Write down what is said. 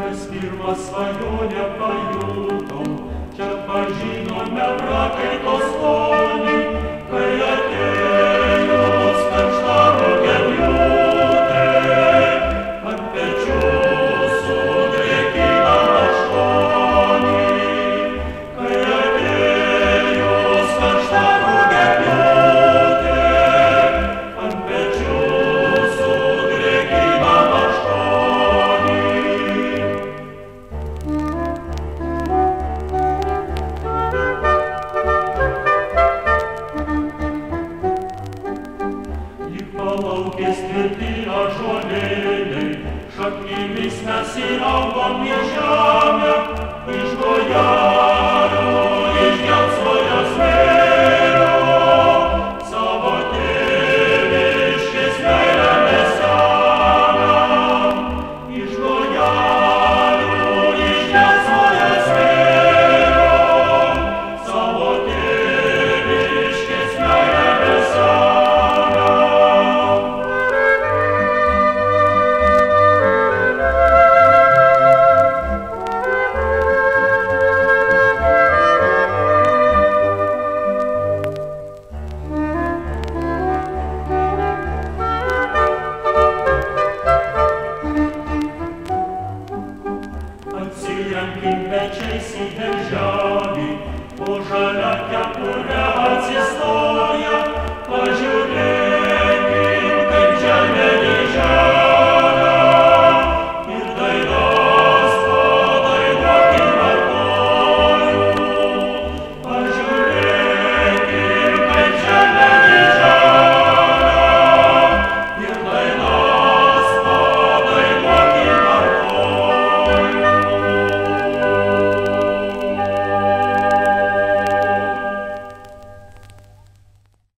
Kas pirmą svajonę pajutom, čia pažinome prakaito skonį, kai atėjo karšta rugiapjūtė, ant pečių sudrėkina aštuoni. Kai atėjo karšta rugiapjūtė, ant pečių sudrėkina aštuoni. Palaukės tvirti ąžuolėliai, šaknimis mes įaugom į žemę, iš gojelių, iš gelsvojo smėlio, savo tėviškės meilę mes semiam. Iš gojelių, iš gelsvojo smėlio, savo tėviškės meilę mes semiam. Atsiremkim pečiais į darželį.